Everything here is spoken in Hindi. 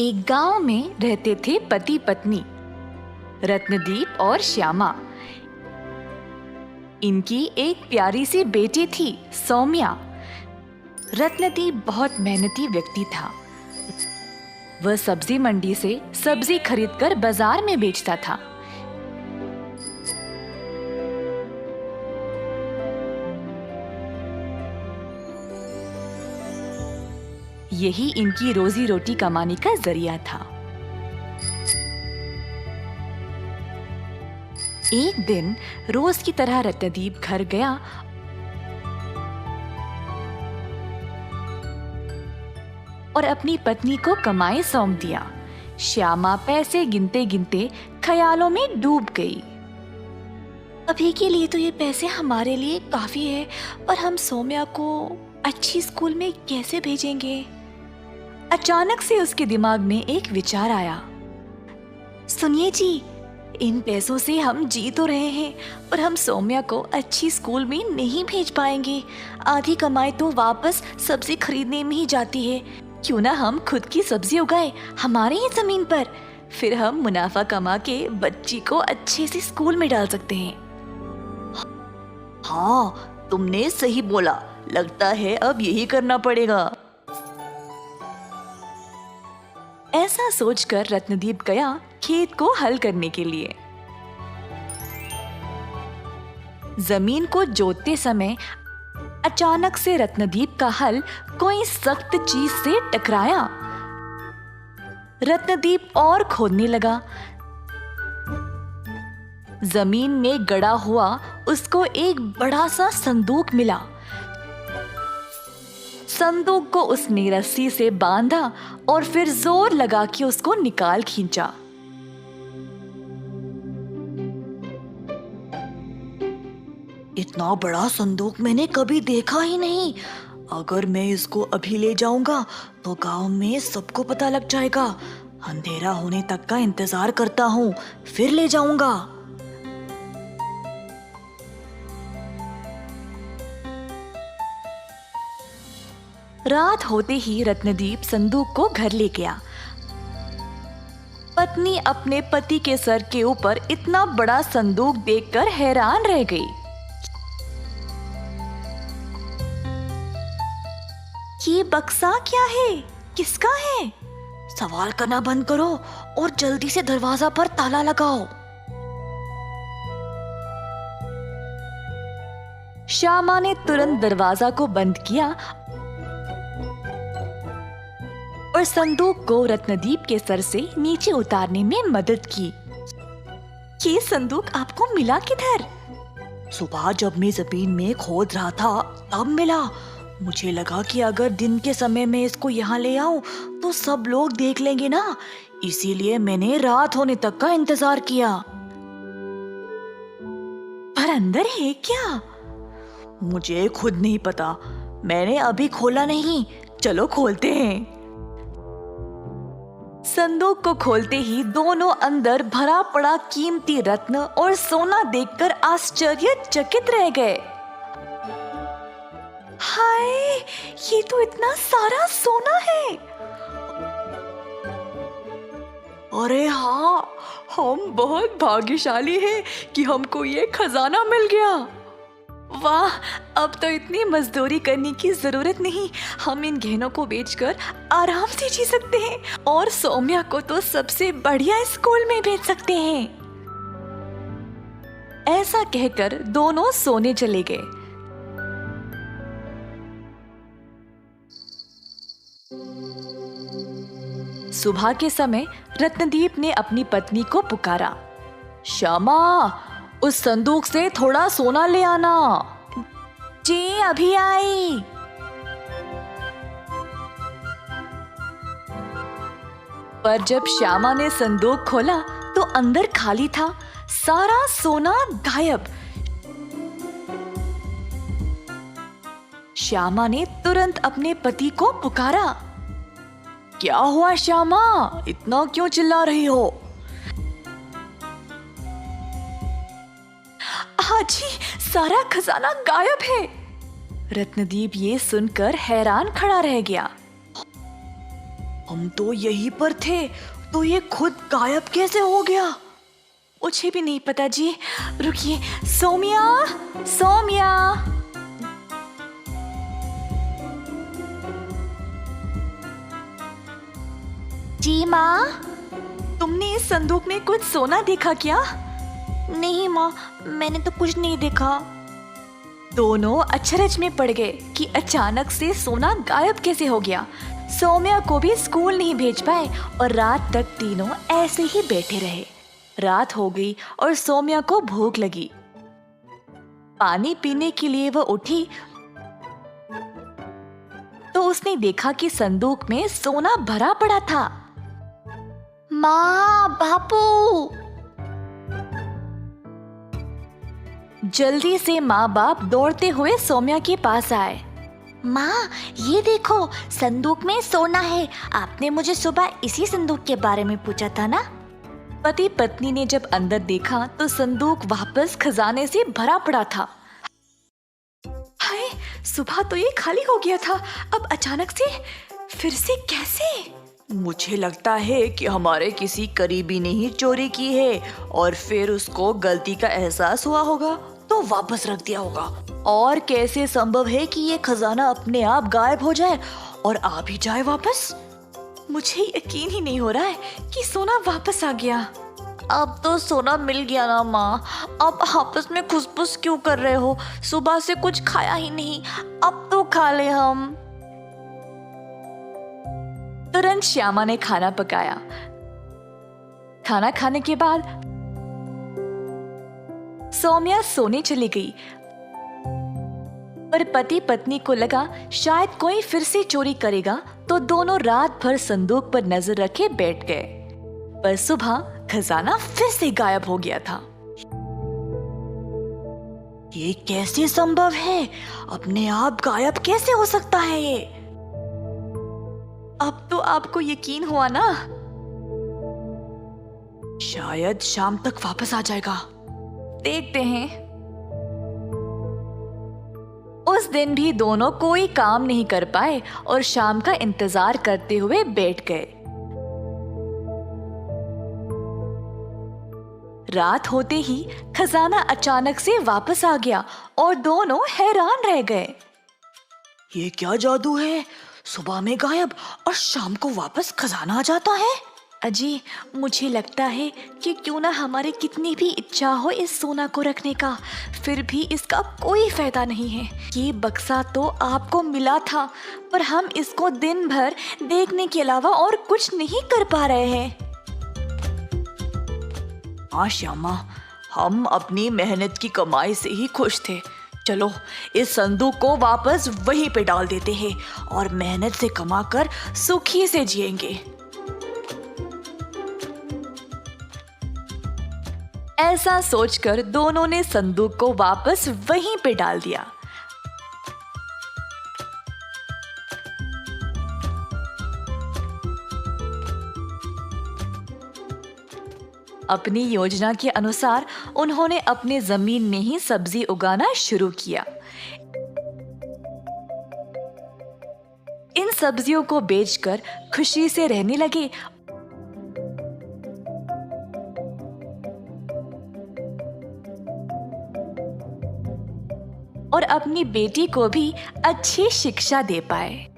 एक गांव में रहते थे पति पत्नी रत्नदीप और श्यामा। इनकी एक प्यारी सी बेटी थी सौम्या। रत्नदीप बहुत मेहनती व्यक्ति था। वह सब्जी मंडी से सब्जी खरीदकर बाजार में बेचता था। यही इनकी रोजी रोटी कमाने का जरिया था। एक दिन रोज की तरह रत्नदीप घर गया और अपनी पत्नी को कमाई सौंप दिया। श्यामा पैसे गिनते गिनते ख्यालों में डूब गई। अभी के लिए तो ये पैसे हमारे लिए काफी है, पर हम सौम्या को अच्छी स्कूल में कैसे भेजेंगे? अचानक से उसके दिमाग में एक विचार आया। सुनिए जी, इन पैसों से हम जी तो रहे हैं, पर हम सौम्या को अच्छी स्कूल में नहीं भेज पाएंगे। आधी कमाई तो वापस सब्जी खरीदने में ही जाती है। क्यों ना हम खुद की सब्जी उगाए हमारे ही जमीन पर, फिर हम मुनाफा कमा के बच्ची को अच्छे से स्कूल में डाल सकते हैं। हाँ, तुमने सही बोला। लगता है अब यही करना पड़ेगा। ऐसा सोचकर रत्नदीप गया खेत को हल करने के लिए। जमीन को जोतते समय अचानक से रत्नदीप का हल कोई सख्त चीज से टकराया। रत्नदीप और खोदने लगा। जमीन में गड़ा हुआ उसको एक बड़ा सा संदूक मिला। संदूक को उसने रस्सी से बांधा और फिर जोर लगा के उसको निकाल खींचा। इतना बड़ा संदूक मैंने कभी देखा ही नहीं। अगर मैं इसको अभी ले जाऊंगा तो गांव में सबको पता लग जाएगा। अंधेरा होने तक का इंतजार करता हूँ, फिर ले जाऊंगा। रात होते ही रत्नदीप संदूक को घर ले गया। पत्नी अपने पति के सर के ऊपर इतना बड़ा संदूक देखकर हैरान रह गई। ये बक्सा क्या है? किसका है? सवाल करना बंद करो और जल्दी से दरवाजा पर ताला लगाओ। श्यामा ने तुरंत दरवाजा को बंद किया और संदूक को रत्नदीप के सर से नीचे उतारने में मदद की। ये संदूक आपको मिला किधर? सुबह जब मैं जमीन में खोद रहा था तब मिला। मुझे लगा कि अगर दिन के समय में इसको यहाँ ले आऊं तो सब लोग देख लेंगे ना, इसीलिए मैंने रात होने तक का इंतजार किया। पर अंदर है क्या? मुझे खुद नहीं पता, मैंने अभी खोला नहीं। चलो खोलते हैं। संदूक को खोलते ही दोनों अंदर भरा पड़ा कीमती रत्न और सोना देखकर आश्चर्यचकित रह गए। हाय, ये तो इतना सारा सोना है। अरे हाँ, हम बहुत भाग्यशाली हैं कि हमको ये खजाना मिल गया। वाह, अब तो इतनी मजदूरी करने की जरूरत नहीं। हम इन गहनों को बेचकर आराम से जी सकते हैं और सौम्या को तो सबसे बढ़िया स्कूल में भेज सकते हैं। ऐसा कहकर दोनों सोने चले गए। सुबह के समय रत्नदीप ने अपनी पत्नी को पुकारा। श्यामा, उस संदूक से थोड़ा सोना ले आना। जी, अभी आई। पर जब श्यामा ने संदूक खोला तो अंदर खाली था। सारा सोना गायब। श्यामा ने तुरंत अपने पति को पुकारा। क्या हुआ श्यामा, इतना क्यों चिल्ला रही हो? हाजी, सारा खजाना गायब है। रत्नदीप ये सुनकर हैरान खड़ा रह गया। हम तो यहीं पर थे, तो ये खुद गायब कैसे हो गया? मुझे भी नहीं पता जी। रुकिए, सोमिया, सोमिया। जी माँ। तुमने इस संदूक में कुछ सोना देखा क्या? नहीं माँ, मैंने तो कुछ नहीं देखा। दोनों अचरज में पड़ गए कि अचानक से सोना गायब कैसे हो गया। सौम्या को भी स्कूल नहीं भेज पाए और रात तक तीनों ऐसे ही बैठे रहे। रात हो गई और सौम्या को भूख लगी। पानी पीने के लिए वह उठी तो उसने देखा कि संदूक में सोना भरा पड़ा था। माँ, बापू। जल्दी से माँ बाप दौड़ते हुए सौम्या के पास आए। माँ, ये देखो, संदूक में सोना है। आपने मुझे सुबह इसी संदूक के बारे में पूछा था ना? पति पत्नी ने जब अंदर देखा तो संदूक वापस खजाने से भरा पड़ा था। हाय, सुबह तो ये खाली हो गया था, अब अचानक से फिर से कैसे? मुझे लगता है कि हमारे किसी करीबी ने ही चोरी की है और फिर उसको गलती का एहसास हुआ होगा तो वापस रख दिया होगा। और कैसे संभव है कि ये खजाना अपने आप गायब हो जाए और आ भी जाए वापस? मुझे यकीन ही नहीं हो रहा है कि सोना वापस आ गया। अब तो सोना मिल गया ना माँ, अब आपस में खुसफुस क्यों कर रहे हो? सुबह से कुछ खाया ही नहीं, अब तो खा ले हम। तुरंत श्यामा ने खाना पकाया। खाना खाने के बाद सौम्या सोने चली गई, पर पति पत्नी को लगा शायद कोई फिर से चोरी करेगा, तो दोनों रात भर संदूक पर नजर रखे बैठ गए। पर सुबह खजाना फिर से गायब हो गया था। ये कैसे संभव है? अपने आप गायब कैसे हो सकता है ये? अब तो आपको यकीन हुआ ना? शायद शाम तक वापस आ जाएगा। देखते हैं। उस दिन भी दोनों कोई काम नहीं कर पाए और शाम का इंतजार करते हुए बैठ गए। रात होते ही खजाना अचानक से वापस आ गया और दोनों हैरान रह गए। ये क्या जादू है? सुबह में गायब और शाम को वापस खजाना आ जाता है। अजी, मुझे लगता है कि क्यों ना हमारी कितनी भी इच्छा हो इस सोना को रखने का, फिर भी इसका कोई फायदा नहीं है। ये बक्सा तो आपको मिला था, पर हम इसको दिन भर देखने के अलावा और कुछ नहीं कर पा रहे हैं। हाँ श्यामा, हम अपनी मेहनत की कमाई से ही खुश थे। चलो इस संदूक को वापस वहीं पे डाल देते हैं और मेहनत से कमाकर सुखी से जिएंगे। ऐसा सोचकर दोनों ने संदूक को वापस वहीं पे डाल दिया। अपनी योजना के अनुसार उन्होंने अपने जमीन में ही सब्जी उगाना शुरू किया। इन सब्जियों को बेचकर खुशी से रहने लगे और अपनी बेटी को भी अच्छी शिक्षा दे पाए।